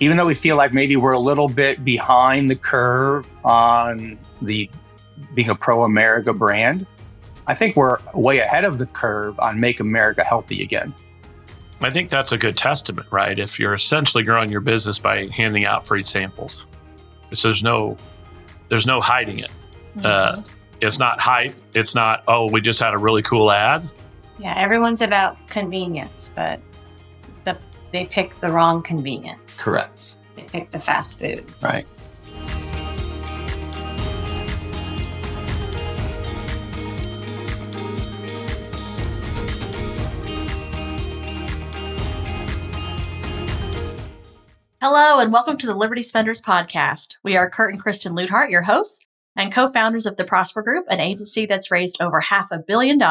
even though we feel like maybe we're a little bit behind the curve on the being a pro-America brand, I think we're way ahead of the curve on Make America Healthy Again. I think that's a good testament, right? If you're essentially growing your business by handing out free samples, because there's no hiding it. Mm-hmm. It's not hype. It's not, oh, we just had a really cool ad. Yeah, everyone's about convenience, but they pick the wrong convenience. Correct. They pick the fast food. Right. Hello, and welcome to the Liberty Spenders podcast. We are Kurt and Kristen Luthart, your hosts and co-founders of the Prosper Group, an agency that's raised over $500 million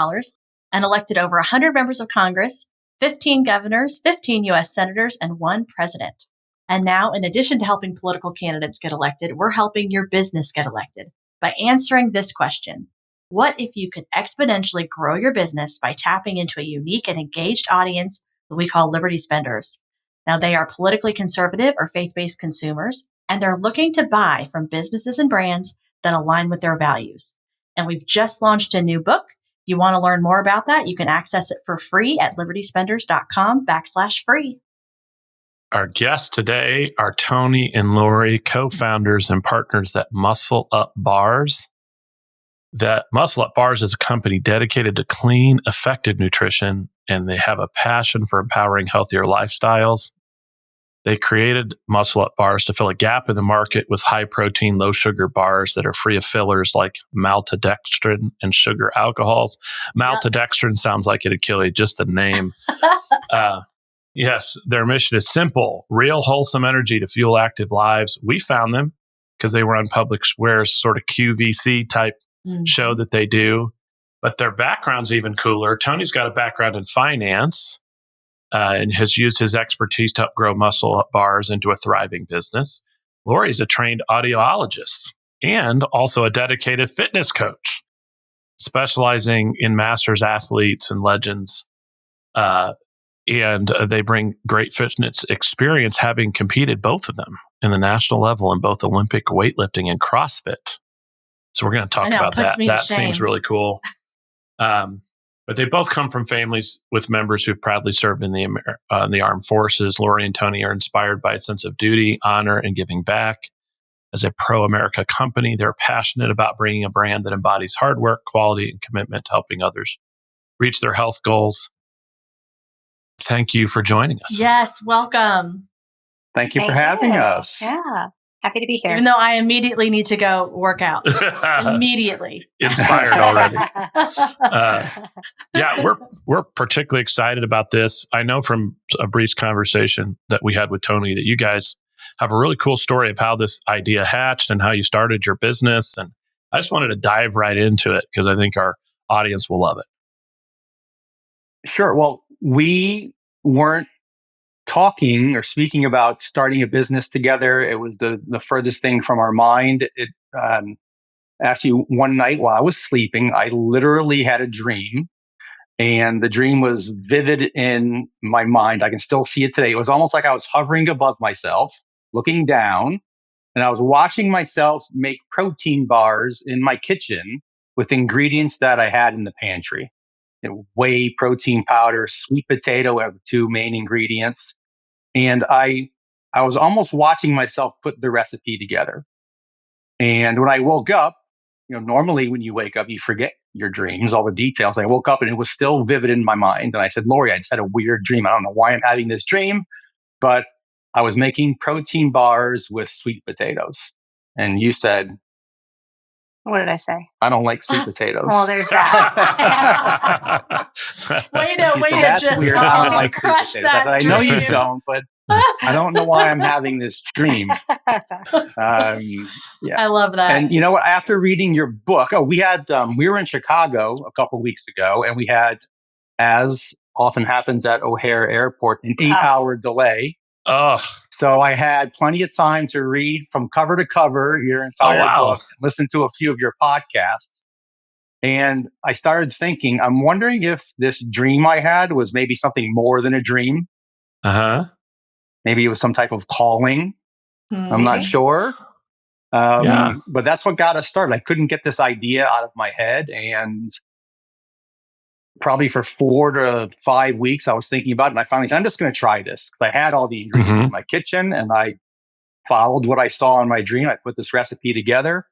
and elected over 100 members of Congress, 15 governors, 15 U.S. senators, and 1 president. And now, in addition to helping political candidates get elected, we're helping your business get elected by answering this question. What if you could exponentially grow your business by tapping into a unique and engaged audience that we call Liberty Spenders? Now, they are politically conservative or faith-based consumers, and they're looking to buy from businesses and brands that align with their values. And we've just launched a new book. If you want to learn more about that, you can access it for free at libertyspenders.com/free. Our guests today are Tony and Lori, co-founders and partners at Muscle Up Bars. That Muscle Up Bars is a company dedicated to clean, effective nutrition, and they have a passion for empowering healthier lifestyles. They created Muscle Up Bars to fill a gap in the market with high-protein, low-sugar bars that are free of fillers like maltodextrin and sugar alcohols. Maltodextrin sounds like it'd kill you, just the name. Yes, their mission is simple: real, wholesome energy to fuel active lives. We found them because they were on Public Square's sort of QVC type show that they do. But their background's even cooler. Tony's got a background in finance and has used his expertise to help grow Muscle Up Bars into a thriving business. Lori's a trained audiologist and also a dedicated fitness coach, specializing in masters athletes and legends. And they bring great fitness experience, having competed, both of them, in the national level in both Olympic weightlifting and CrossFit. So we're going to talk about that. That seems really cool. But they both come from families with members who've proudly served in the armed forces. Lori and Tony are inspired by a sense of duty, honor, and giving back. As a pro-America company, they're passionate about bringing a brand that embodies hard work, quality, and commitment to helping others reach their health goals. Thank you for joining us. Yes, welcome. Thank you for having us. Yeah, happy to be here. Even though I immediately need to go work out. Immediately. Inspired already. Yeah, we're particularly excited about this. I know from a brief conversation that we had with Tony that you guys have a really cool story of how this idea hatched and how you started your business. And I just wanted to dive right into it because I think our audience will love it. Sure. Well, we weren't talking or speaking about starting a business together. It was the furthest thing from our mind. It actually, one night while I was sleeping, I literally had a dream, and the dream was vivid in my mind. I can still see it today. It was almost like I was hovering above myself, looking down, and I was watching myself make protein bars in my kitchen with ingredients that I had in the pantry. Whey protein powder, sweet potato are the 2 main ingredients. And I was almost watching myself put the recipe together. And when I woke up, normally when you wake up, you forget your dreams, all the details. I woke up and it was still vivid in my mind. And I said, Lori, I just had a weird dream. I don't know why I'm having this dream, but I was making protein bars with sweet potatoes. And you said, What did I say? I don't like sweet potatoes. Well, there's that. Way to just weird. I don't like crush sweet potatoes. that I know you dream. don't, but I don't know why I'm having this dream. Yeah. I love that. And you know what? After reading your book, we were in Chicago a couple weeks ago, and we had, as often happens at O'Hare Airport, an 8-hour delay. Oh, So I had plenty of time to read from cover to cover your entire book, listen to a few of your podcasts. And I started thinking, I'm wondering if this dream I had was maybe something more than a dream. Uh-huh. Maybe it was some type of calling. I'm not sure. But that's what got us started. I couldn't get this idea out of my head. And probably for 4 to 5 weeks, I was thinking about it. And I finally said, I'm just going to try this. Because I had all the ingredients in my kitchen and I followed what I saw in my dream. I put this recipe together,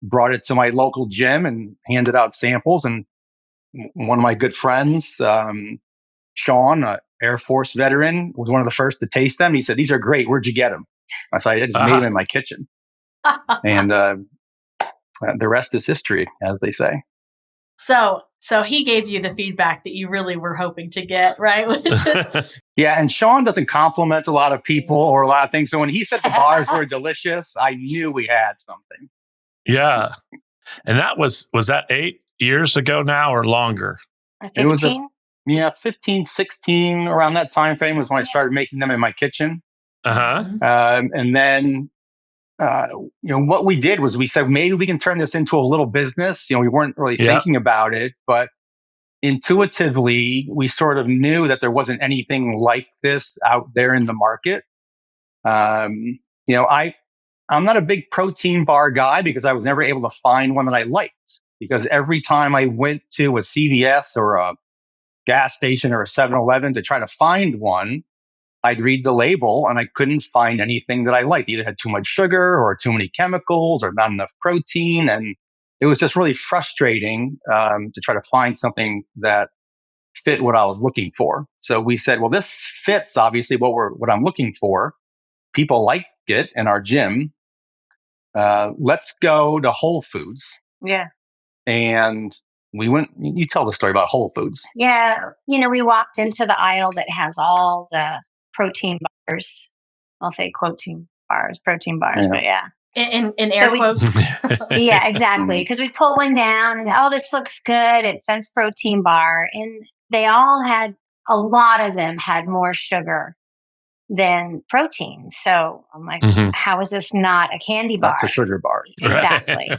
brought it to my local gym and handed out samples. And one of my good friends, Sean, an Air Force veteran, was one of the first to taste them. He said, "These are great. Where'd you get them?" I said, "I just made them in my kitchen." And the rest is history, as they say. So he gave you the feedback that you really were hoping to get, right? Yeah, and Sean doesn't compliment a lot of people or a lot of things. So when he said the bars were delicious, I knew we had something. Yeah. And that was that 8 years ago now or longer? 15? 15, 16, around that time frame was when I started making them in my kitchen. And then, what we did was we said, maybe we can turn this into a little business. We weren't really thinking about it, but intuitively, we sort of knew that there wasn't anything like this out there in the market. I'm not a big protein bar guy because I was never able to find one that I liked. Because every time I went to a CVS or a gas station or a 7-Eleven to try to find one, I'd read the label and I couldn't find anything that I liked. Either had too much sugar or too many chemicals or not enough protein. And it was just really frustrating to try to find something that fit what I was looking for. So we said, well, this fits obviously what I'm looking for. People like it in our gym. Let's go to Whole Foods. Yeah. And we went, you tell the story about Whole Foods. Yeah. We walked into the aisle that has all the protein bars. I'll say protein bars, but yeah. In air quotes. Yeah, exactly. Because we pull one down and, this looks good. It says protein bar. And a lot of them had more sugar than protein. So I'm like, how is this not a candy bar? That's a sugar bar. Exactly.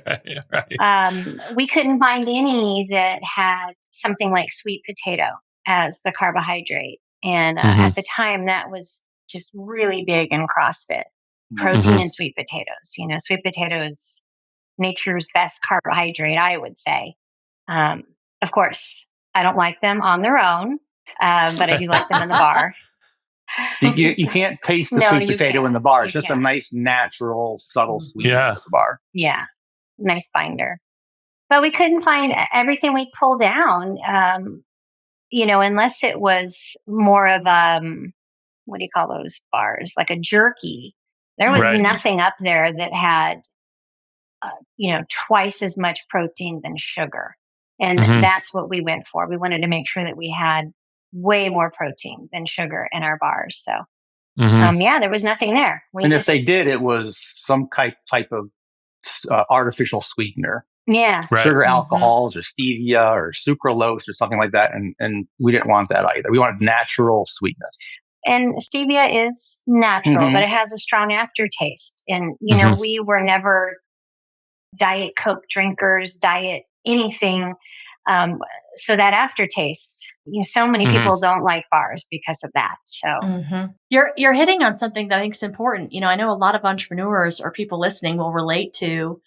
Right. We couldn't find any that had something like sweet potato as the carbohydrate. And at the time, that was just really big in CrossFit. Protein and sweet potatoes. Sweet potato is nature's best carbohydrate, I would say. Of course, I don't like them on their own, but I do like them in the bar. You can't taste the sweet potato in the bar. It's just a nice, natural, subtle sweetness of the bar. Yeah. Nice binder. But we couldn't find everything we pulled down, unless it was more of, what do you call those bars? Like a jerky. There was nothing up there that had, twice as much protein than sugar. And that's what we went for. We wanted to make sure that we had way more protein than sugar in our bars. So, there was nothing there. If they did, it was some type of artificial sweetener. Yeah. Right. Sugar alcohols or stevia or sucralose or something like that. And we didn't want that either. We wanted natural sweetness. And stevia is natural, but it has a strong aftertaste. And, we were never Diet Coke drinkers, diet anything. So that aftertaste, so many people don't like bars because of that. So you're hitting on something that I think is important. I know a lot of entrepreneurs or people listening will relate to,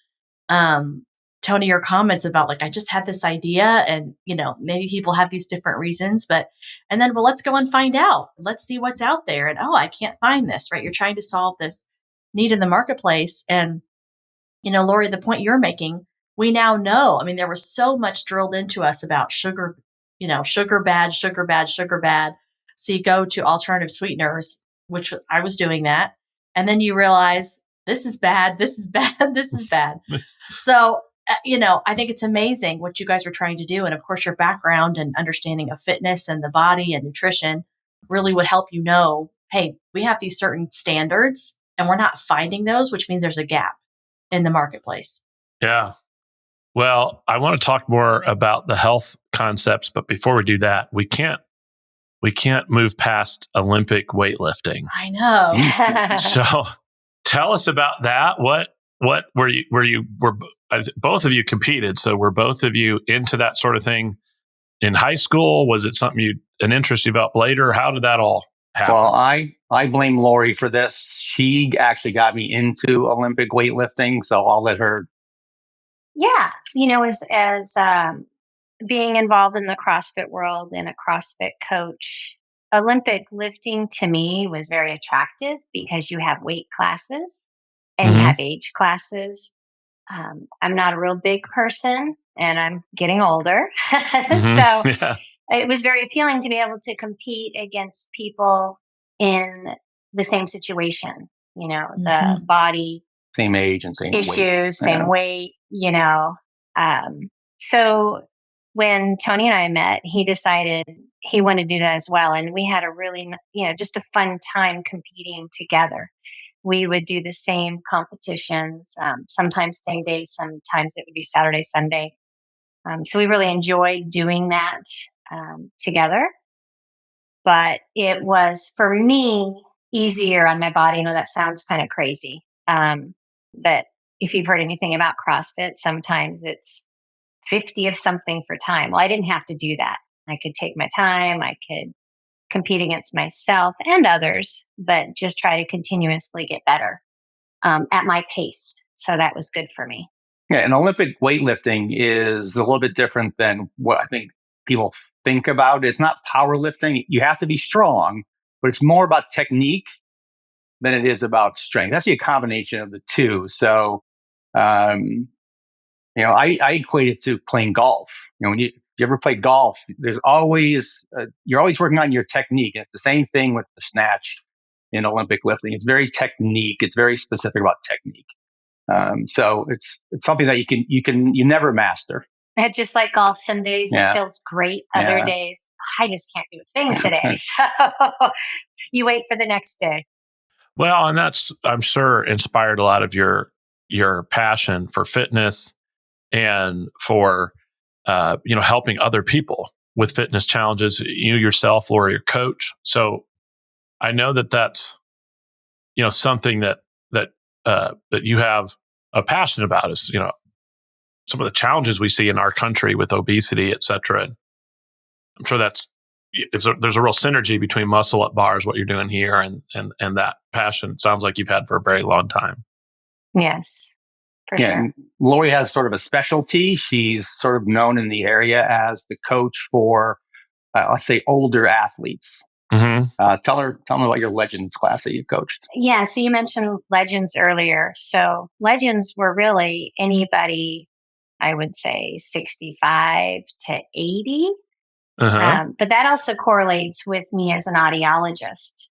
Tony, your comments about I just had this idea and, maybe people have these different reasons, and then, let's go and find out. Let's see what's out there. And, I can't find this, right? You're trying to solve this need in the marketplace. And, Lori, the point you're making, we now know, there was so much drilled into us about sugar, sugar bad, sugar bad, sugar bad. So you go to alternative sweeteners, which I was doing that. And then you realize this is bad, this is bad, this is bad. So, I think it's amazing what you guys are trying to do. And of course, your background and understanding of fitness and the body and nutrition really would help hey, we have these certain standards and we're not finding those, which means there's a gap in the marketplace. Yeah. Well, I want to talk more about the health concepts, but before we do that, we can't move past Olympic weightlifting. I know. So tell us about that. What were both of you competed? So were both of you into that sort of thing in high school? Was it something an interest you developed later? How did that all happen? Well, I I blame Lori for this. She actually got me into Olympic weightlifting, so I'll let her. Yeah, as being involved in the CrossFit world and a CrossFit coach, Olympic lifting to me was very attractive because you have weight classes and you have age classes. I'm not a real big person and I'm getting older. So it was very appealing to be able to compete against people in the same situation, the body same age and same issues, weight. same weight, So when Tony and I met, he decided he wanted to do that as well. And we had a really, just a fun time competing together. We would do the same competitions, sometimes same day, sometimes it would be Saturday, Sunday. So we really enjoyed doing that together. But it was, for me, easier on my body. I know that sounds kind of crazy. But if you've heard anything about CrossFit, sometimes it's 50 of something for time. Well, I didn't have to do that. I could take my time. I could compete against myself and others, but just try to continuously get better at my pace. So that was good for me. Yeah, and Olympic weightlifting is a little bit different than what I think people think about. It's not powerlifting. You have to be strong, but it's more about technique than it is about strength. That's a combination of the two. So, I equate it to playing golf. When you ever play golf, there's always you're always working on your technique. It's the same thing with the snatch in Olympic lifting. It's very technique. It's very specific about technique. So it's something that you never master. It's just like golf. Some days it feels great. Other days, I just can't do things today. So you wait for the next day. Well, and that's, I'm sure, inspired a lot of your passion for fitness and for helping other people with fitness challenges. You yourself, or your coach. So I know that that's something that you have a passion about is some of the challenges we see in our country with obesity, et cetera. And I'm sure there's a real synergy between muscle up bars, what you're doing here, and that passion. It sounds like you've had for a very long time. Yes, for sure. And Lori has sort of a specialty. She's sort of known in the area as the coach for, let's say, older athletes. Tell me about your Legends class that you coached. Yeah, so you mentioned Legends earlier. So Legends were really anybody, I would say 65 to 80. But that also correlates with me as an audiologist.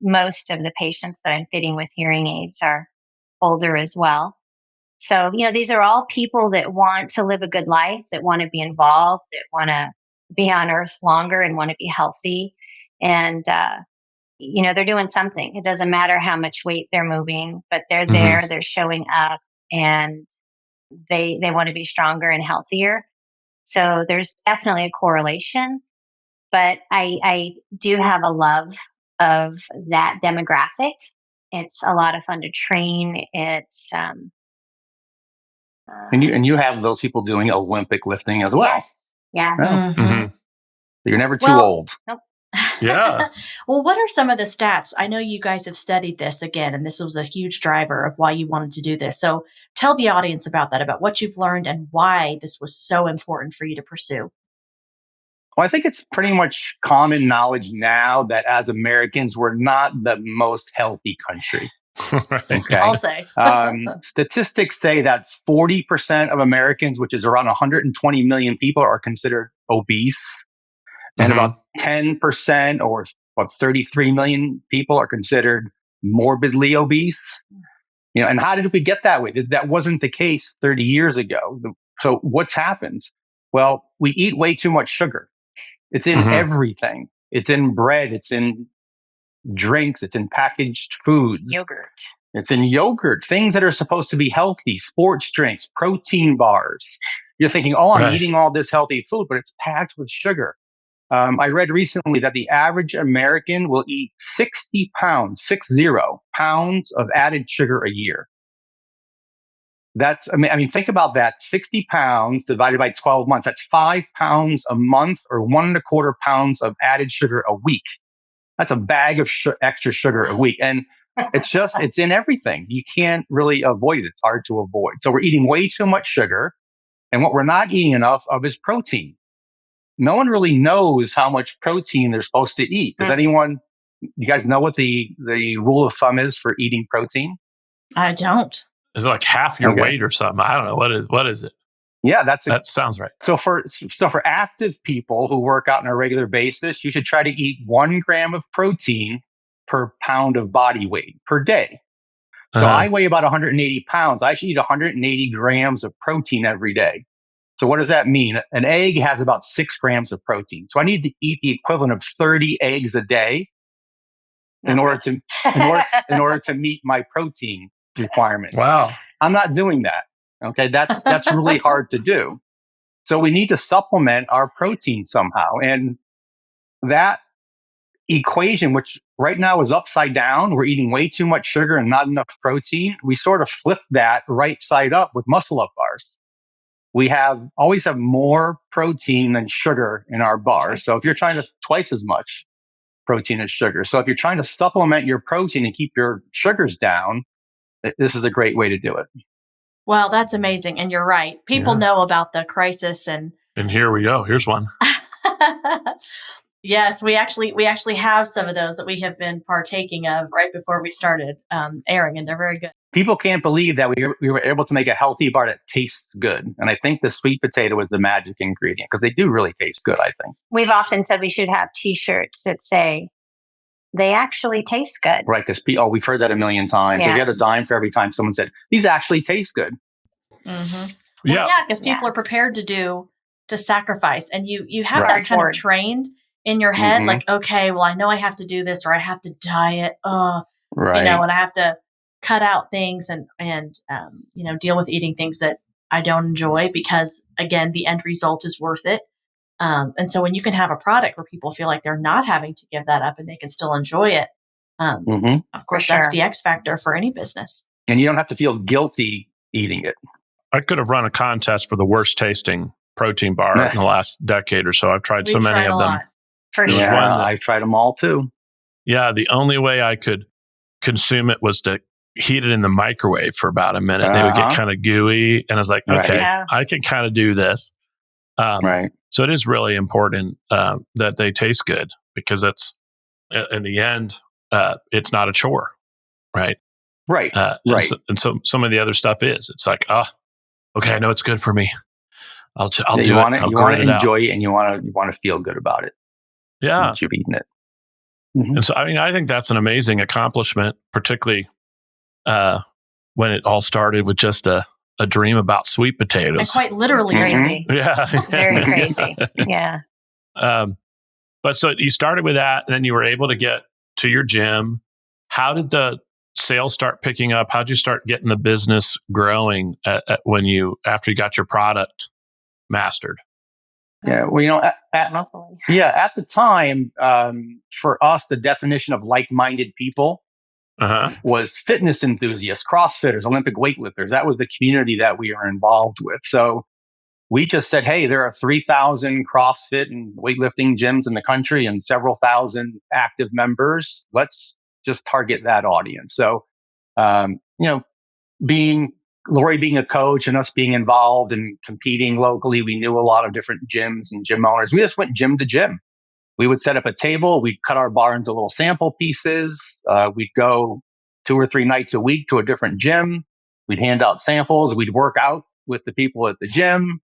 Most of the patients that I'm fitting with hearing aids are older as well. So, these are all people that want to live a good life, that want to be involved, that want to be on earth longer and want to be healthy. And, they're doing something. It doesn't matter how much weight they're moving, but they're there, they're showing up, and they want to be stronger and healthier. So there's definitely a correlation, but I do have a love of that demographic. It's a lot of fun to train. It's and you have those people doing Olympic lifting as well. Yes. Yeah. So you're never too old. Nope. Yeah. Well, what are some of the stats? I know you guys have studied this again, and this was a huge driver of why you wanted to do this. So tell the audience about that, about what you've learned and why this was so important for you to pursue. Well, I think it's pretty much common knowledge now that as Americans, we're not the most healthy country. Okay. I'll say. Statistics say that 40% of Americans, which is around 120 million people, are considered obese. And about 10% or about 33 million people are considered morbidly obese. And how did we get that way? That wasn't the case 30 years ago. So what's happened? Well, we eat way too much sugar. It's in everything. It's in bread. It's in drinks. It's in packaged foods. Yogurt. It's in yogurt. Things that are supposed to be healthy. Sports drinks, protein bars. You're thinking, I'm eating all this healthy food, but it's packed with sugar. I read recently that the average American will eat 60 pounds of added sugar a year. That's, think about that. 60 pounds divided by 12 months. That's 5 pounds a month, or 1.25 pounds of added sugar a week. That's a bag of extra sugar a week. And it's in everything. You can't really avoid it. It's hard to avoid. So we're eating way too much sugar. And what we're not eating enough of is protein. No one really knows how much protein they're supposed to eat. Does you guys know what the rule of thumb is for eating protein? I don't. Is it like half your weight or something? I don't know. What is it? Yeah, that sounds right. So for active people who work out on a regular basis, you should try to eat 1 gram of protein per pound of body weight per day. So I weigh about 180 pounds. I should eat 180 grams of protein every day. So what does that mean? An egg has about 6 grams of protein. So I need to eat the equivalent of 30 eggs a day in order to meet my protein requirements. Wow. I'm not doing that. Okay. That's really hard to do. So we need to supplement our protein somehow. And that equation, which right now is upside down, we're eating way too much sugar and not enough protein. We sort of flip that right side up with muscle up bars. We always have more protein than sugar in our bars. So if you're trying to twice as much protein as sugar. So if you're trying to supplement your protein and keep your sugars down, this is a great way to do it. Well, that's amazing. And you're right. People know about the crisis and here we go. Here's one. Yes, we actually have some of those that we have been partaking of right before we started airing, and they're very good. People can't believe that we were able to make a healthy bar that tastes good. And I think the sweet potato was the magic ingredient because they do really taste good, I think. We've often said we should have T-shirts that say, they actually taste good. Right, because we've heard that a million times. Yeah. We get a dime for every time someone said, these actually taste good. Mm-hmm. Yeah. Well, yeah, because people are prepared to sacrifice. And you have that kind of trained in your head, like, okay, well, I know I have to do this or I have to diet, and I have to cut out things and deal with eating things that I don't enjoy because, again, the end result is worth it. And so when you can have a product where people feel like they're not having to give that up and they can still enjoy it, of course, that's the X factor for any business. And you don't have to feel guilty eating it. I could have run a contest for the worst tasting protein bar in the last decade or so. I've tried so many of them. I've tried them all too. Yeah, the only way I could consume it was to heat it in the microwave for about a minute. They would get kind of gooey. And I was like, okay, I can kind of do this. So it is really important that they taste good because it's, in the end, it's not a chore, right? Right. And so some of the other stuff is. It's like, okay, I know it's good for me. I'll do it. You want to enjoy it and you want to feel good about it. Yeah. Once you've eaten it. And so, I think that's an amazing accomplishment, particularly when it all started with just a dream about sweet potatoes. And quite literally crazy. Yeah. Very crazy. Yeah. But so you started with that, and then you were able to get to your gym. How did the sales start picking up? How'd you start getting the business growing after you got your product mastered? Yeah, well, at the time, for us, the definition of like-minded people was fitness enthusiasts, CrossFitters, Olympic weightlifters. That was the community that we were involved with. So we just said, hey, there are 3,000 CrossFit and weightlifting gyms in the country and several thousand active members. Let's just target that audience. So, Lori being a coach and us being involved and competing locally, we knew a lot of different gyms and gym owners. We just went gym to gym. We would set up a table. We'd cut our bar into little sample pieces. We'd go 2 or 3 nights a week to a different gym. We'd hand out samples. We'd work out with the people at the gym.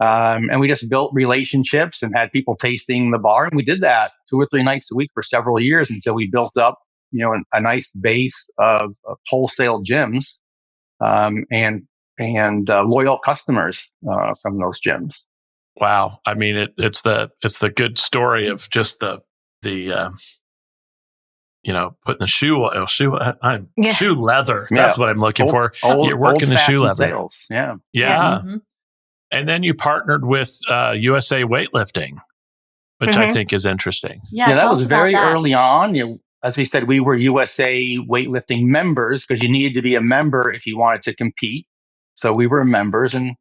And we just built relationships and had people tasting the bar. And we did that 2 or 3 nights a week for several years until we built up, a nice base of wholesale gyms. And loyal customers from those gyms. Wow, I mean it's the good story of just the putting the shoe leather. That's what I'm looking for. You're working the shoe leather. Sales. Yeah. Mm-hmm. And then you partnered with USA Weightlifting, which I think is interesting. Yeah, that was very early on. As we said, we were USA Weightlifting members because you needed to be a member if you wanted to compete. So we were members, and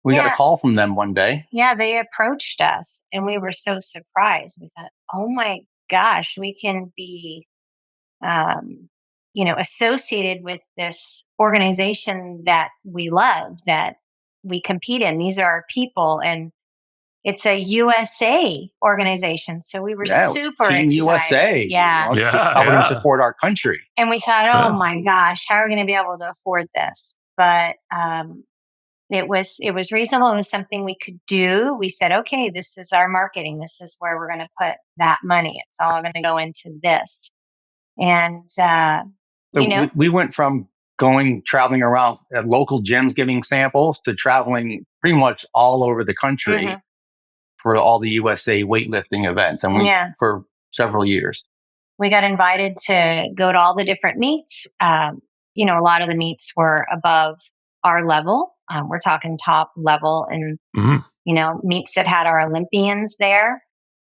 we got a call from them one day. Yeah, they approached us, and we were so surprised. We thought, oh my gosh, we can be, associated with this organization that we love, that we compete in. These are our people, and it's a USA organization. So we were super Team excited. USA. Yeah. This is how we're going to support our country. And we thought, oh my gosh, how are we going to be able to afford this? But it was reasonable. It was something we could do. We said, okay, this is our marketing. This is where we're going to put that money. It's all going to go into this. And, we went from traveling around at local gyms, giving samples, to traveling pretty much all over the country for all the USA weightlifting events. And for several years. We got invited to go to all the different meets. A lot of the meets were above our level. We're talking top level, and, meets that had our Olympians there.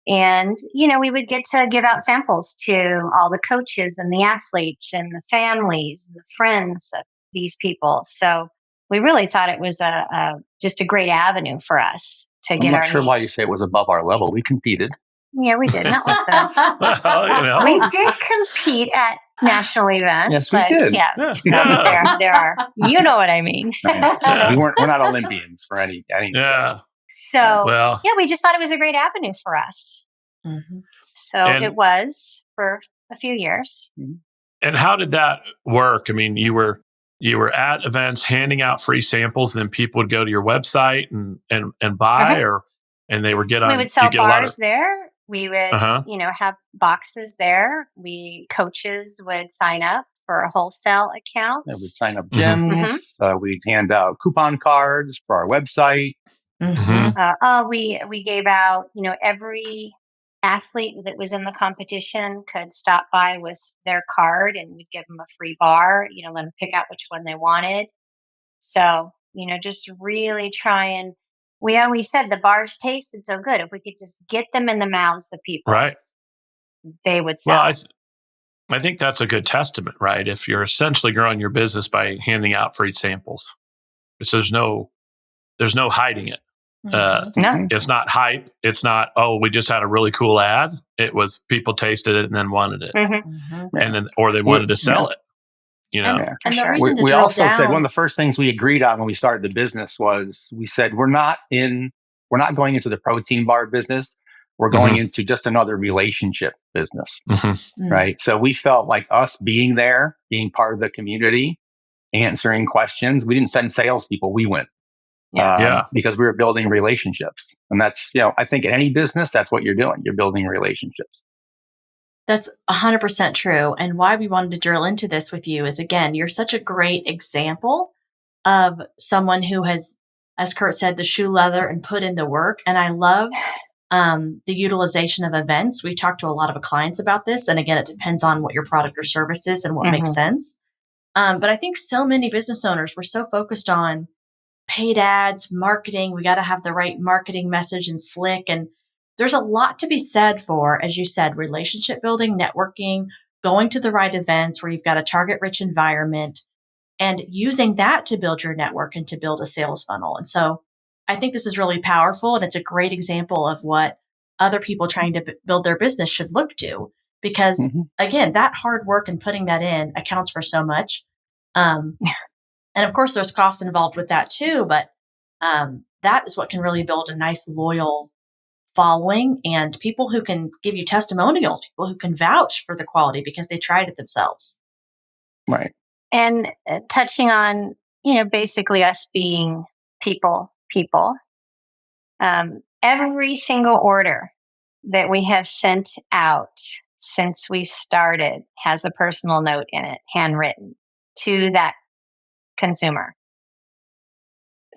And, we would get to give out samples to all the coaches and the athletes and the families and the friends of these people. So we really thought it was just a great avenue for us to get our. I'm not sure why you say it was above our level. We competed. Yeah, we did. Not like that. We did compete at national events. Yes, we did. Yeah. There are. You know what I mean. We're not Olympians for any. Yeah. So, we just thought it was a great avenue for us. Mm-hmm. So it was for a few years. And how did that work? I mean, you were at events handing out free samples, and then people would go to your website and buy, and they would get on. We would sell bars there. We would, have boxes there. Coaches would sign up for wholesale accounts. Yeah, we'd sign up gyms. We'd hand out coupon cards for our website. We gave out, every athlete that was in the competition could stop by with their card, and we'd give them a free bar, let them pick out which one they wanted. So, just really try and, we always said the bars tasted so good. If we could just get them in the mouths of people, right, they would sell. Well, I think that's a good testament, right? If you're essentially growing your business by handing out free samples, because there's no hiding it. No. It's not hype. It's not, we just had a really cool ad. It was people tasted it and then wanted it, and then they wanted to sell it. And the reason we also said one of the first things we agreed on when we started the business was we said we're not going into the protein bar business. We're going into just another relationship business, right? So we felt like us being there, being part of the community, answering questions. We didn't send salespeople. We went. Because we were building relationships. And that's, I think in any business, that's what you're doing. You're building relationships. That's 100% true. And why we wanted to drill into this with you is, again, you're such a great example of someone who has, as Kurt said, the shoe leather and put in the work. And I love the utilization of events. We talked to a lot of clients about this. And again, it depends on what your product or service is and what makes sense. But I think so many business owners were so focused on paid ads, marketing. We got to have the right marketing message and slick. And there's a lot to be said for, as you said, relationship building, networking, going to the right events where you've got a target rich environment, and using that to build your network and to build a sales funnel. And so I think this is really powerful. And it's a great example of what other people trying to build their business should look to, because again, that hard work and putting that in accounts for so much. And of course, there's costs involved with that too, but that is what can really build a nice, loyal following, and people who can give you testimonials, people who can vouch for the quality because they tried it themselves. Right. And touching on, basically us being people, every single order that we have sent out since we started has a personal note in it, handwritten, to that consumer,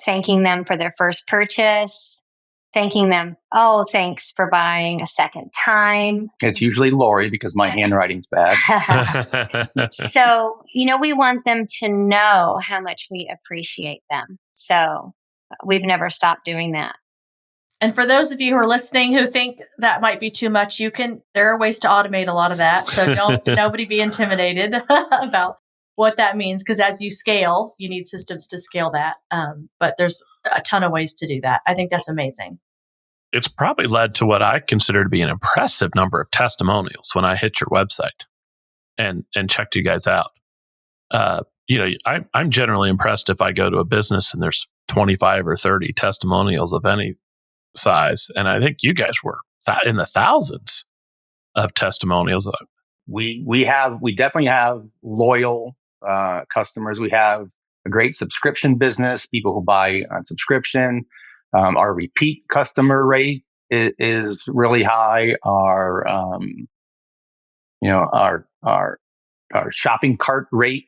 thanking them for their first purchase, thanking them, thanks for buying a second time. It's usually Lori because my handwriting's bad. So, we want them to know how much we appreciate them. So we've never stopped doing that. And for those of you who are listening who think that might be too much, there are ways to automate a lot of that. So nobody be intimidated about what that means, because as you scale, you need systems to scale that. But there's a ton of ways to do that. I think that's amazing. it's probably led to what I consider to be an impressive number of testimonials when I hit your website and checked you guys out. I'm generally impressed if I go to a business and there's 25 or 30 testimonials of any size. And I think you guys were in the thousands of testimonials. We definitely have loyal customers. We have a great subscription business, people who buy on subscription. Our repeat customer rate is really high. Our shopping cart rate,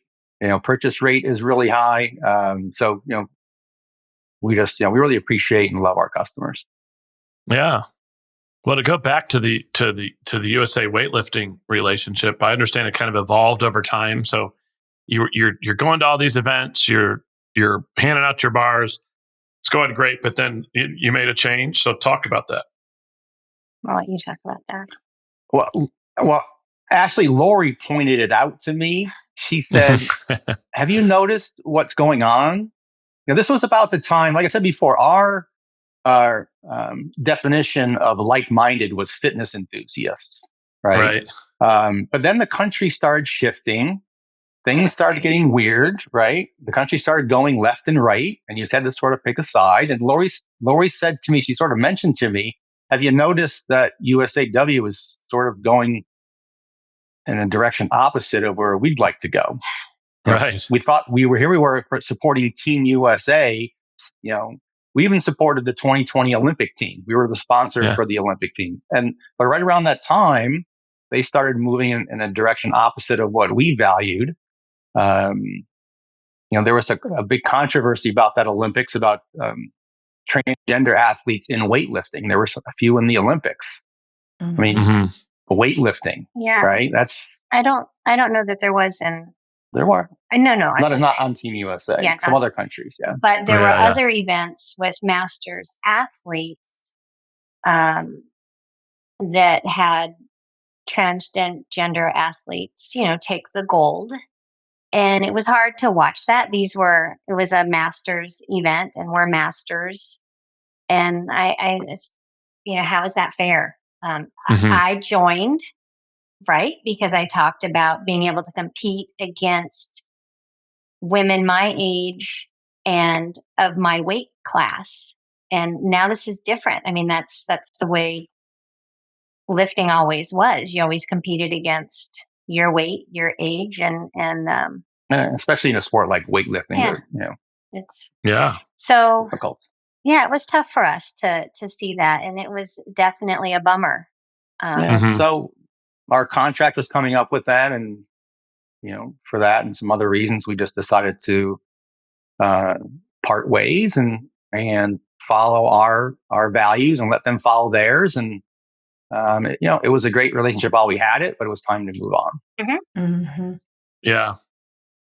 purchase rate is really high. We really appreciate and love our customers. Yeah. Well, to go back to the USA weightlifting relationship, I understand it kind of evolved over time. So you're going to all these events, you're handing out your bars. It's going great, but then you made a change. So talk about that. I'll let you talk about that. Well, actually, Lori pointed it out to me. She said, "Have you noticed what's going on?" This was about the time, like I said before, our definition of like-minded was fitness enthusiasts, right? But then the country started shifting. Things started getting weird, right? The country started going left and right, and you had to sort of pick a side. And Lori said to me, she sort of mentioned to me, "Have you noticed that USAW is sort of going in a direction opposite of where we'd like to go?" Right. We thought we were supporting Team USA. We even supported the 2020 Olympic team. We were the sponsor for the Olympic team. But right around that time, they started moving in a direction opposite of what we valued. There was a big controversy about that Olympics, about transgender athletes in weightlifting. There were a few in the Olympics. Mm-hmm. I mean, weightlifting, right? I don't know that there was There were. No. Not on Team USA. Yeah, some other countries, yeah. But there were other events with masters athletes that had transgender athletes, take the gold. And it was hard to watch that. It was a masters event, and we're masters. And how is that fair? I joined, right? Because I talked about being able to compete against women my age and of my weight class. And now this is different. I mean, that's the way lifting always was. You always competed against your weight, your age, and especially in a sport like weightlifting. It's so difficult. Yeah, it was tough for us to see that, and it was definitely a bummer. So our contract was coming up with that, and for that and some other reasons, we just decided to part ways and follow our values and let them follow theirs. And it was a great relationship while we had it, but it was time to move on. Mm-hmm. Mm-hmm. Yeah.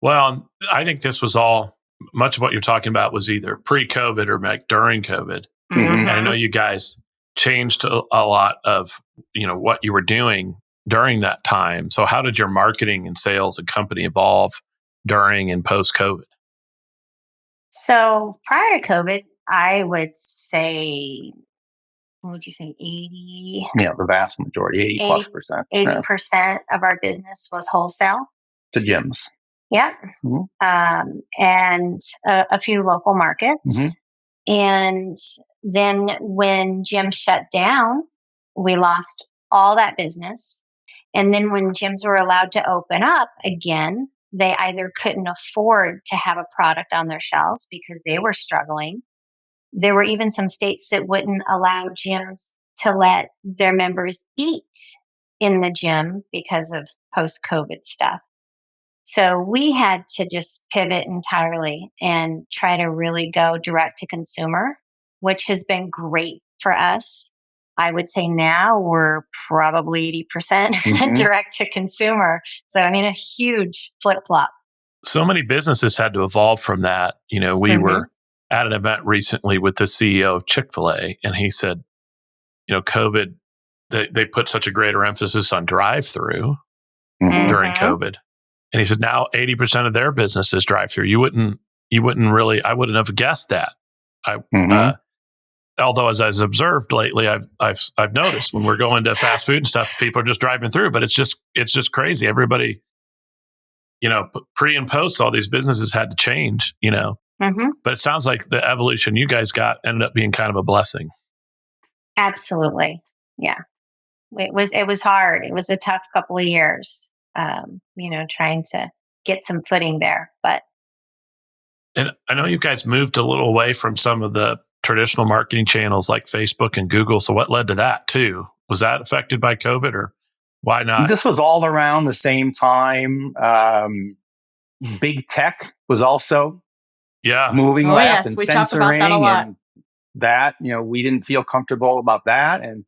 Well, I think this was all, much of what you're talking about was either pre-COVID or during COVID. Mm-hmm. And I know you guys changed a lot of, what you were doing during that time. So how did your marketing and sales and company evolve during and post-COVID? So prior to COVID, I would say, what would you say, 80? Yeah, the vast majority, 80+%. 80% of our business was wholesale. To gyms. Yeah. Mm-hmm. And a few local markets. Mm-hmm. And then when gyms shut down, we lost all that business. And then when gyms were allowed to open up again, they either couldn't afford to have a product on their shelves because they were struggling. There were even some states that wouldn't allow gyms to let their members eat in the gym because of post-COVID stuff. So we had to just pivot entirely and try to really go direct to consumer, which has been great for us. I would say now we're probably 80% direct to consumer. So, a huge flip-flop. So many businesses had to evolve from that. We were at an event recently with the CEO of Chick-fil-A, and he said, COVID, they put such a greater emphasis on drive-through during COVID. And he said, now 80% of their business is drive-through. I wouldn't have guessed that. although as I've observed lately, I've noticed when we're going to fast food and stuff, people are just driving through, but it's just crazy. Everybody, pre and post, all these businesses had to change, but it sounds like the evolution you guys got ended up being kind of a blessing. Absolutely. Yeah. It was hard. It was a tough couple of years, trying to get some footing there, And I know you guys moved a little away from some of the traditional marketing channels like Facebook and Google. So what led to that too? Was that affected by COVID, or why not? This was all around the same time. Big tech was also moving left and we censoring, talk about that a lot. and that, we didn't feel comfortable about that. And,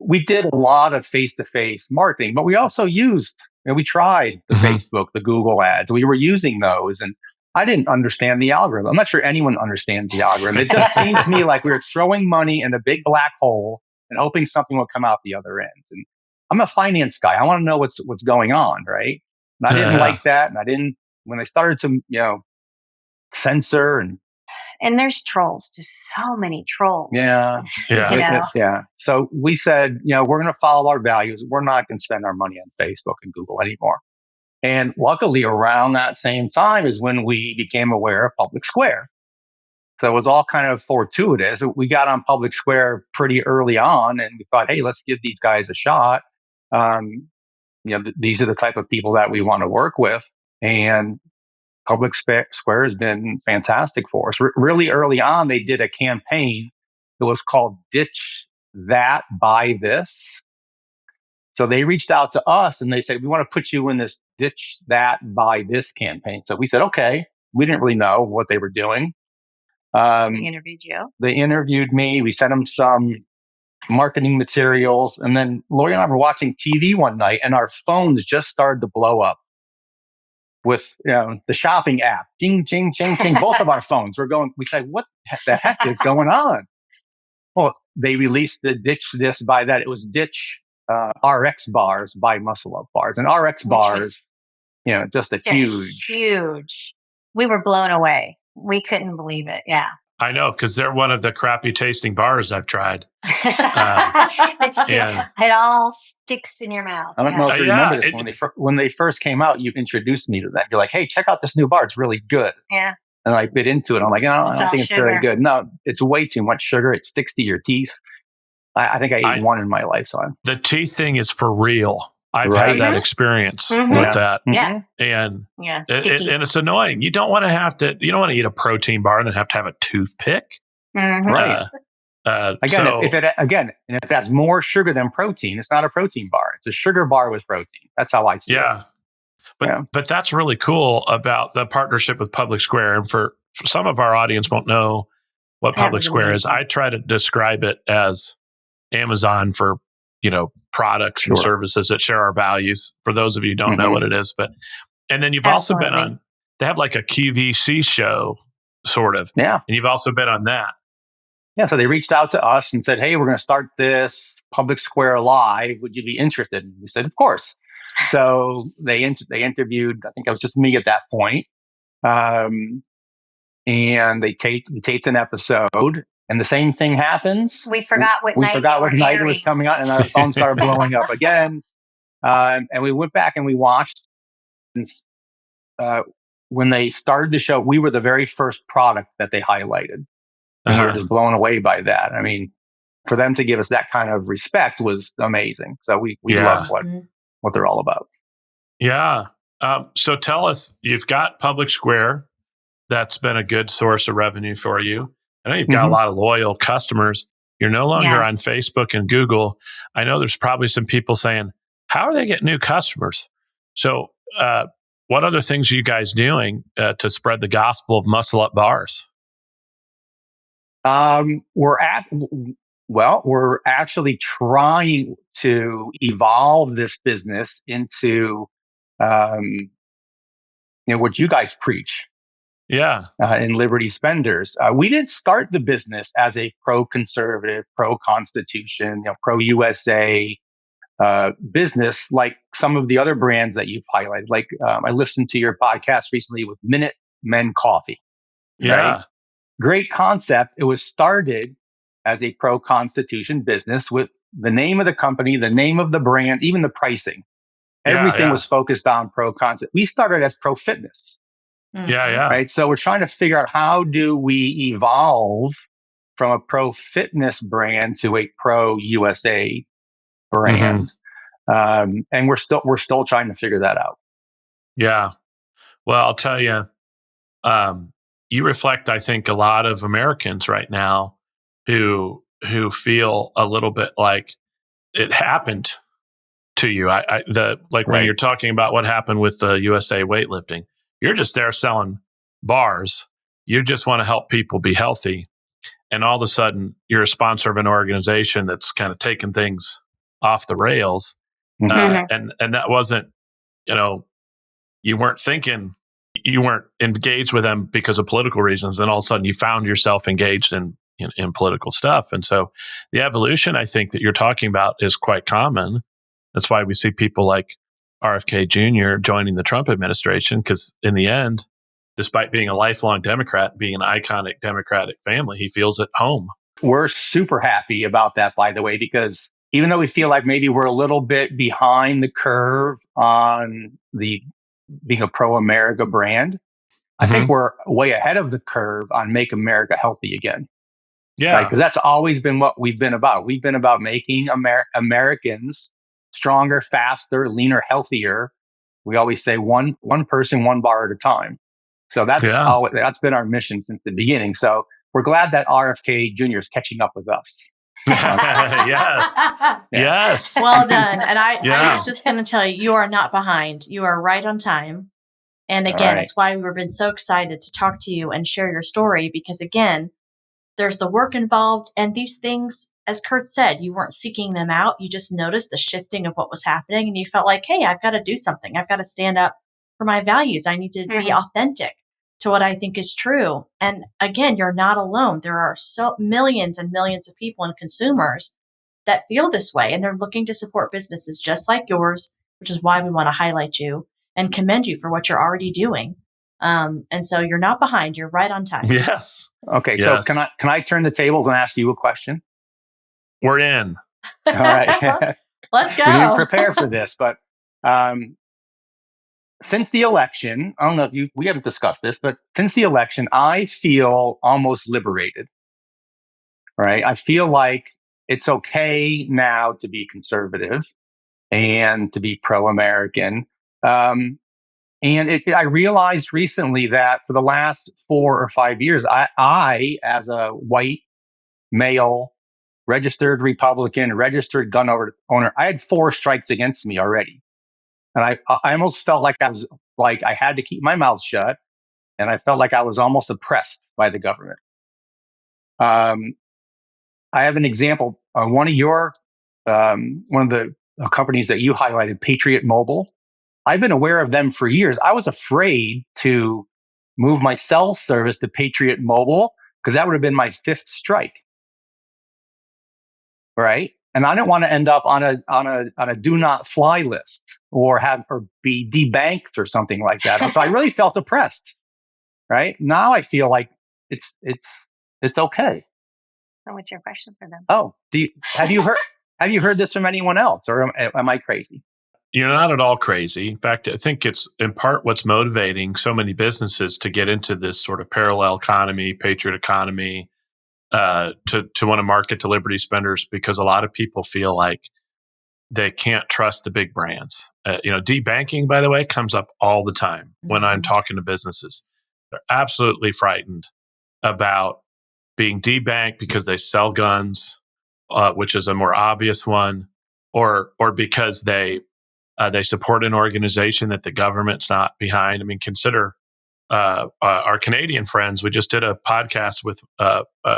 we did a lot of face-to-face marketing, but we also used, we tried the Facebook, the Google ads. We were using those, and I didn't understand the algorithm. I'm not sure anyone understands the algorithm. It just seemed to me like we were throwing money in a big black hole and hoping something would come out the other end. And I'm a finance guy. I want to know what's going on, right? And I didn't like that. And when they started to, censor and there's trolls, just so many trolls. Yeah. So we said, we're going to follow our values. We're not going to spend our money on Facebook and Google anymore. And luckily, around that same time is when we became aware of Public Square. So it was all kind of fortuitous. We got on Public Square pretty early on, and we thought, hey, let's give these guys a shot. These are the type of people that we want to work with. And Public Square has been fantastic for us. Really early on, they did a campaign that was called Ditch That, Buy This. So they reached out to us and they said, we want to put you in this Ditch That, Buy This campaign. So we said, okay. We didn't really know what they were doing. They interviewed you. They interviewed me. We sent them some marketing materials. And then Lori and I were watching TV one night, and our phones just started to blow up with the shopping app. Ding, ding, ding, ding. Both of our phones were going. We said, what the heck is going on? Well, they released the Ditch This, Buy That. It was Ditch RX bars, Buy Muscle Up bars. And RX bars, just a huge. We were blown away. We couldn't believe it. Yeah. I know, because they're one of the crappy tasting bars I've tried. It all sticks in your mouth. I don't know if you remember this. When they first came out, you introduced me to that. You're like, hey, check out this new bar. It's really good. Yeah. And I bit into it. I'm like, I don't think it's very good. No, it's way too much sugar. It sticks to your teeth. I think I ate one in my lifetime. The teeth thing is for real. I've had that experience with that. Yeah. And it's annoying. You don't want to eat a protein bar and then have to have a toothpick. Right. If it has more sugar than protein, it's not a protein bar. It's a sugar bar with protein. That's how I see it. But that's really cool about the partnership with Public Square. And for some of our audience won't know what Public Square is. I try to describe it as Amazon for products and services that share our values. For those of you who don't know what it is, and then you've also been on. They have like a QVC show, sort of. Yeah, and you've also been on that. Yeah, so they reached out to us and said, "Hey, we're going to start this Public Square Live. Would you be interested?" And we said, "Of course." So they interviewed. I think it was just me at that point, and they taped an episode. And the same thing happens. We forgot what night it was coming out, and our phone started blowing up again. And we went back and we watched. And, when they started the show, we were the very first product that they highlighted. And we were just blown away by that. I mean, for them to give us that kind of respect was amazing. So we love what they're all about. Yeah. So tell us, you've got Public Square. That's been a good source of revenue for you. I know you've got a lot of loyal customers. You're no longer on Facebook and Google. I know there's probably some people saying, how are they getting new customers? So what other things are you guys doing to spread the gospel of muscle up bars? We're actually trying to evolve this business into what you guys preach. Yeah. In Liberty Spenders. We didn't start the business as a pro-conservative, pro-constitution, pro-USA business like some of the other brands that you've highlighted. Like I listened to your podcast recently with Minute Men Coffee. Yeah. Right? great concept. It was started as a pro-constitution business with the name of the company, the name of the brand, even the pricing. Everything was focused on pro-concept. We started as pro-fitness. Right. So we're trying to figure out, how do we evolve from a pro-fitness brand to a pro-USA brand? And we're still trying to figure that out. Yeah. Well, I'll tell you, you reflect, I think, a lot of Americans right now who feel a little bit like it happened to you. When you're talking about what happened with the USA weightlifting, you're just there selling bars. You just want to help people be healthy. And all of a sudden, you're a sponsor of an organization that's kind of taken things off the rails. And that wasn't, you weren't thinking, you weren't engaged with them because of political reasons. Then all of a sudden, you found yourself engaged in political stuff. And so the evolution, I think, that you're talking about is quite common. That's why we see people like RFK Jr. joining the Trump administration, because in the end, despite being a lifelong Democrat, being an iconic Democratic family, he feels at home. We're super happy about that, by the way, because even though we feel like maybe we're a little bit behind the curve on the being a pro-America brand, I think we're way ahead of the curve on Make America Healthy Again. Yeah. Right? Because that's always been what we've been about. We've been about making Americans stronger, faster, leaner, healthier. We always say one person, one bar at a time. So that's been our mission since the beginning. So we're glad that RFK Jr. is catching up with us. Yes. Yes. Well done. And I was just going to tell you, you are not behind. You are right on time. And again, it's why we've been so excited to talk to you and share your story, because again, there's the work involved, and these things, as Kurt said, you weren't seeking them out. You just noticed the shifting of what was happening, and you felt like, hey, I've got to do something. I've got to stand up for my values. I need to be authentic to what I think is true. And again, you're not alone. There are so millions and millions of people and consumers that feel this way, and they're looking to support businesses just like yours, which is why we want to highlight you and commend you for what you're already doing. And so you're not behind. You're right on time. Yes. Okay. Yes. So can I turn the tables and ask you a question? We're in. All right. Let's go. We didn't prepare for this, but since the election, I don't know if we haven't discussed this, but since the election, I feel almost liberated. Right? I feel like it's okay now to be conservative and to be pro-American. And I realized recently that for the last 4 or 5 years, I as a white male, registered Republican, registered gun owner, I had 4 strikes against me already. And I almost felt like I had to keep my mouth shut. And I felt like I was almost oppressed by the government. I have an example. One of the companies that you highlighted, Patriot Mobile, I've been aware of them for years. I was afraid to move my cell service to Patriot Mobile because that would have been my 5th strike. Right? And I didn't want to end up on a do not fly list or be debanked or something like that. So I really felt oppressed. Right? Now I feel like it's okay. So what's your question for them? Oh, have you heard this from anyone else, or am I crazy? You're not at all crazy. In fact, I think it's in part what's motivating so many businesses to get into this sort of parallel economy, patriot economy, to want to market to Liberty spenders, because a lot of people feel like they can't trust the big brands. Debanking, by the way, comes up all the time when I'm talking to businesses. They're absolutely frightened about being debanked because they sell guns, which is a more obvious one, or because they support an organization that the government's not behind. I mean, consider our Canadian friends. We just did a podcast with a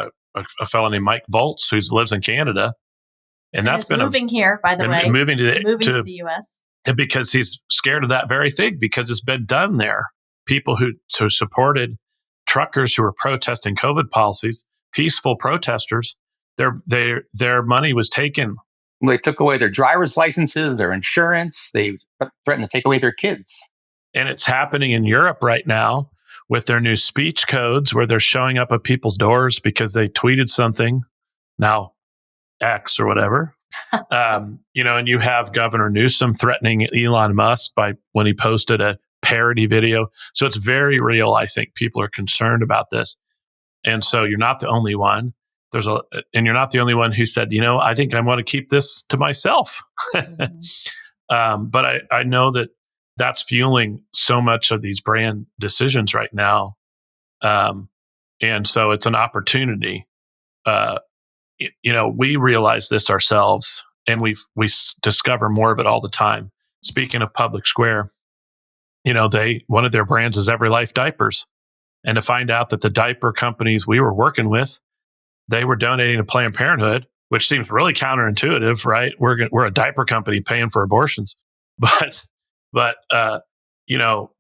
fellow named Mike Volz, who lives in Canada, and that's been moving here, by the way, moving to the U.S. because he's scared of that very thing, because it's been done there. People who supported truckers who were protesting COVID policies, peaceful protesters, their money was taken. They took away their driver's licenses, their insurance. They threatened to take away their kids. And it's happening in Europe right now, with their new speech codes where they're showing up at people's doors because they tweeted something, now X or whatever. And you have Governor Newsom threatening Elon Musk when he posted a parody video. So it's very real. I think people are concerned about this. And so you're not the only one. And you're not the only one who said, I think I want to keep this to myself. But I know that that's fueling so much of these brand decisions right now. And so it's an opportunity. We realize this ourselves, and we discover more of it all the time. Speaking of Public Square, one of their brands is Every Life Diapers. And to find out that the diaper companies we were working with, they were donating to Planned Parenthood, which seems really counterintuitive, right? We're a diaper company paying for abortions, but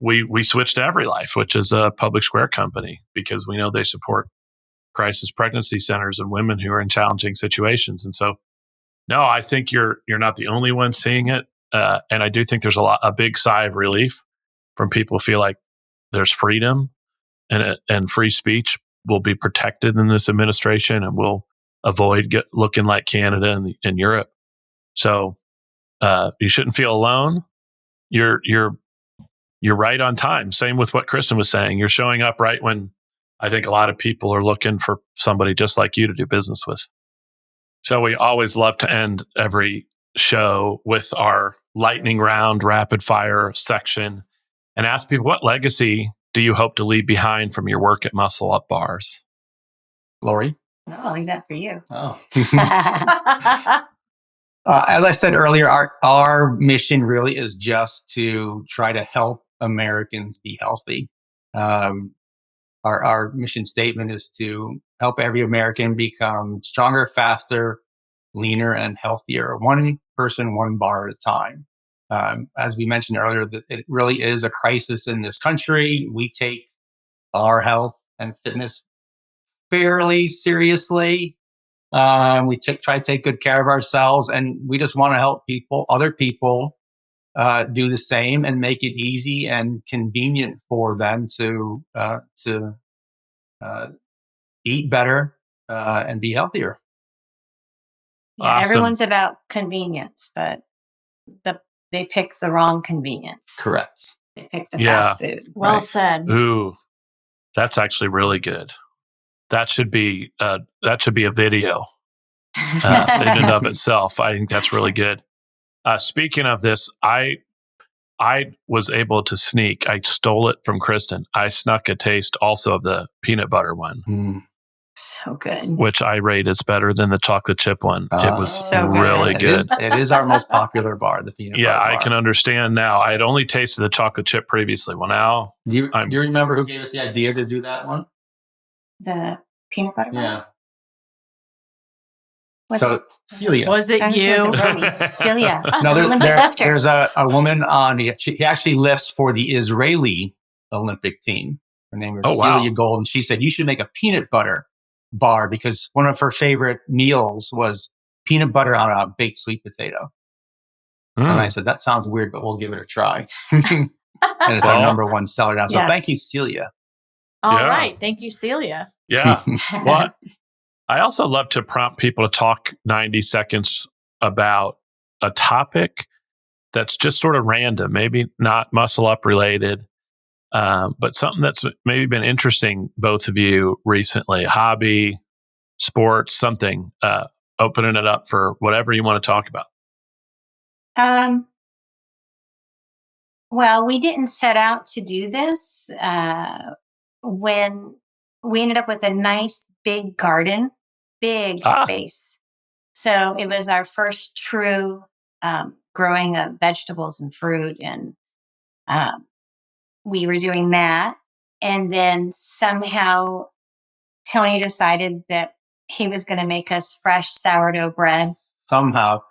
we switched to Every Life, which is a Public Square company, because we know they support crisis pregnancy centers and women who are in challenging situations. And so, no, I think you're not the only one seeing it, and I do think there's a big sigh of relief from people who feel like there's freedom and free speech will be protected in this administration, and will avoid looking like Canada and Europe. So you shouldn't feel alone. You're right on time. Same with what Kristen was saying. You're showing up right when I think a lot of people are looking for somebody just like you to do business with. So we always love to end every show with our lightning round, rapid fire section, and ask people, what legacy do you hope to leave behind from your work at Muscle Up Bars? Lori? No, I'll leave that for you. Oh. As I said earlier, our mission really is just to try to help Americans be healthy. Our mission statement is to help every American become stronger, faster, leaner, and healthier, one person, one bar at a time. As we mentioned earlier, it really is a crisis in this country. We take our health and fitness fairly seriously. We try to take good care of ourselves, and we just want to help other people do the same and make it easy and convenient for them to eat better and be healthier. Yeah, Awesome. Everyone's about convenience, but they pick the wrong convenience. Correct. They pick the fast food. Well said. Ooh, that's actually really good. That should be a video in and of itself. I think that's really good. Speaking of this, I was able to sneak. I stole it from Kristen. I snuck a taste also of the peanut butter one. So good. Which I rate is better than the chocolate chip one. It was so really good. It is our most popular bar, the peanut butter bar. I can understand now. I had only tasted the chocolate chip previously. Well, now... Do you remember who gave us the idea to do that one? The peanut butter one? Yeah. So, Celia. Was it you? Celia. No, there's a woman on, she actually lifts for the Israeli Olympic team. Her name is Celia Gold. And she said, you should make a peanut butter bar, because one of her favorite meals was peanut butter on a baked sweet potato. And I said, that sounds weird, but we'll give it a try. And it's our number one seller now. So thank you, Celia. All right. Thank you, Celia. Yeah. Well, I also love to prompt people to talk 90 seconds about a topic that's just sort of random, maybe not muscle up related, but something that's maybe been interesting, both of you recently, hobby, sports, something, opening it up for whatever you want to talk about. Well, we didn't set out to do this. When we ended up with a nice big garden, big space. So it was our first true growing of vegetables and fruit. And we were doing that. And then somehow Tony decided that he was going to make us fresh sourdough bread. Somehow.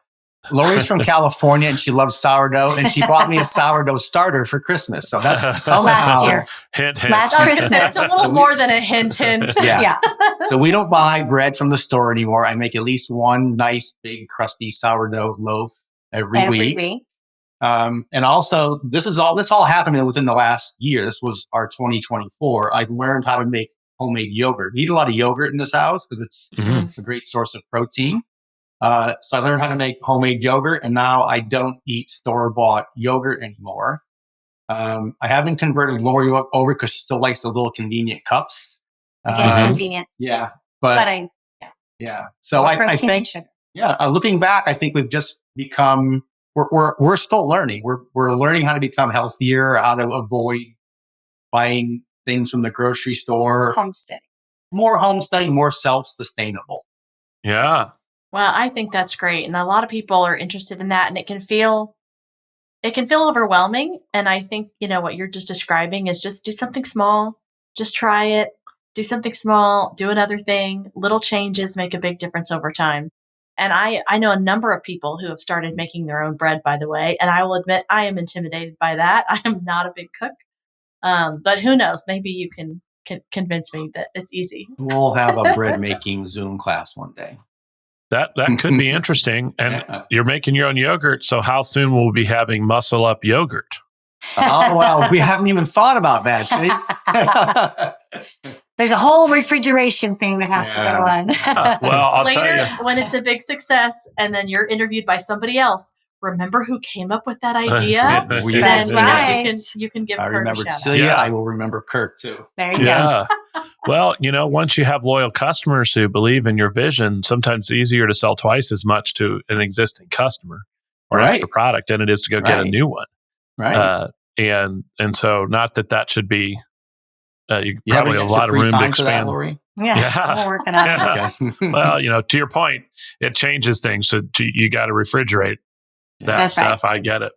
Lori's from California and she loves sourdough, and she bought me a sourdough starter for Christmas. So that's last year. Hint. Last Christmas. That's a little more than a hint. Yeah. So we don't buy bread from the store anymore. I make at least one nice big crusty sourdough loaf every week. And also, this all happened within the last year. This was our 2024. I learned how to make homemade yogurt. We eat a lot of yogurt in this house because it's a great source of protein. So I learned how to make homemade yogurt, and now I don't eat store-bought yogurt anymore. I haven't converted Lori over because she still likes the little convenient cups. Convenience. Yeah. Yeah. So I think, looking back, I think we've just become, we're still learning. We're learning how to become healthier, how to avoid buying things from the grocery store. More homesteading, more self-sustainable. Yeah. Well, I think that's great. And a lot of people are interested in that, and it can feel overwhelming. And I think, what you're just describing is just do something small, just try it, do something small, do another thing. Little changes make a big difference over time. And I know a number of people who have started making their own bread, by the way. And I will admit, I am intimidated by that. I am not a big cook. But who knows? Maybe you can convince me that it's easy. We'll have a bread making Zoom class one day. That could be interesting. And you're making your own yogurt. So how soon will we be having Muscle Up yogurt? Oh, well, we haven't even thought about that. There's a whole refrigeration thing that has to go on. Well, I'll Later, tell you. when it's a big success and then you're interviewed by somebody else, remember who came up with that idea? That's right. You can give I Kurt a remembered shout Celia. Yeah. I will remember Kirk too. There you go. Well, once you have loyal customers who believe in your vision, sometimes it's easier to sell twice as much to an existing customer or an extra product than it is to go get a new one. Right. And so not that should be, you probably have a lot of room to expand. Yeah. We're working on it. Okay. Well, to your point, it changes things. So you got to refrigerate that That's stuff. right. I get it.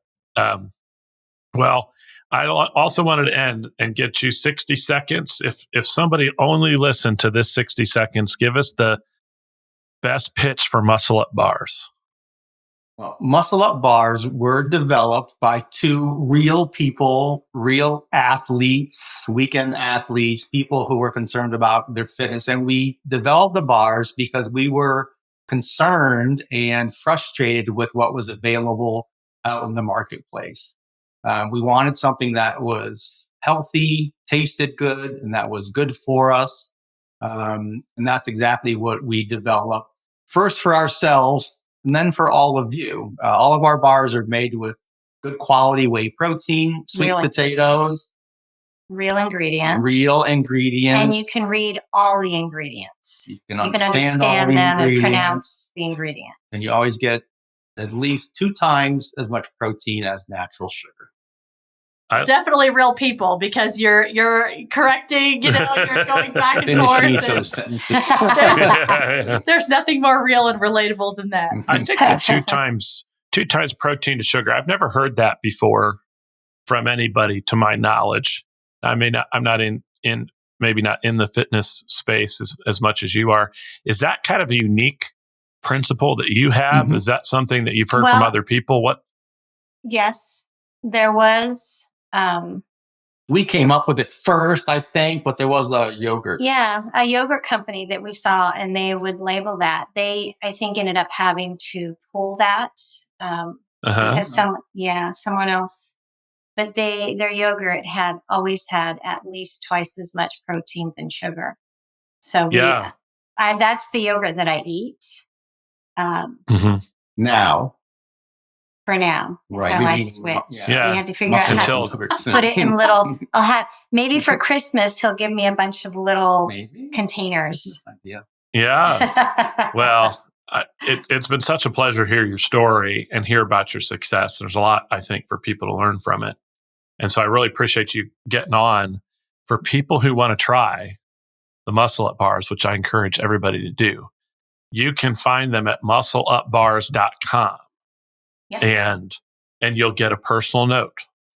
Well, I also wanted to end and get you 60 seconds. If somebody only listened to this 60 seconds, give us the best pitch for Muscle Up bars. Well, Muscle Up bars were developed by two real people, real athletes, weekend athletes, people who were concerned about their fitness. And we developed the bars because we were concerned and frustrated with what was available out in the marketplace. We wanted something that was healthy, tasted good, and that was good for us. And that's exactly what we developed. First for ourselves, and then for all of you. All of our bars are made with good quality whey protein, sweet potatoes. Real ingredients. And you can read all the ingredients. You can understand them and pronounce the ingredients. And you always get at least 2 times as much protein as natural sugar. Definitely real people, because you're correcting, you're going back and forth. There's nothing more real and relatable than that. I think the 2 times protein to sugar. I've never heard that before from anybody, to my knowledge. I'm not in maybe not in the fitness space as much as you are. Is that kind of a unique principle that you have? Mm-hmm. Is that something that you've heard from other people? Yes, there was. We came up with it first, I think, but there was a yogurt. Yeah, a yogurt company that we saw, and they would label that. They, I think, ended up having to pull that because someone else. But their yogurt had always had at least twice as much protein than sugar. So that's the yogurt that I eat. Now. For now, right? Until I switch. We have to figure out how to put it in little. Maybe for Christmas he'll give me a bunch of little containers. Yeah. Well, it's been such a pleasure to hear your story and hear about your success. There's a lot, I think, for people to learn from it, and so I really appreciate you getting on. For people who want to try the Muscle Up bars, which I encourage everybody to do, you can find them at muscleupbars.com. Yeah. And you'll get a personal note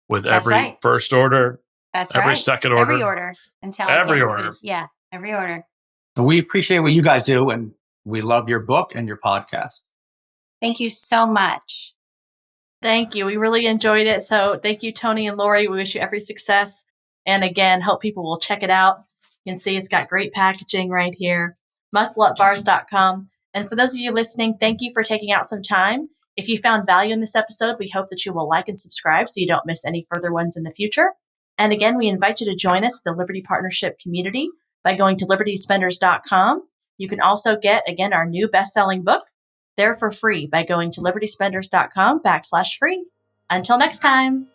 with every first order. Every second order. Every order. Every order. Every order. We appreciate what you guys do, and we love your book and your podcast. Thank you so much. Thank you. We really enjoyed it. So thank you, Tony and Lori. We wish you every success. And again, hope people will check it out. You can see it's got great packaging right here. muscleupbars.com. And for those of you listening, thank you for taking out some time If you found value in this episode, we hope that you will like and subscribe so you don't miss any further ones in the future. And again, we invite you to join us at the Liberty Partnership community by going to libertyspenders.com. You can also get, again, our new best-selling book there for free by going to libertyspenders.com/free. Until next time.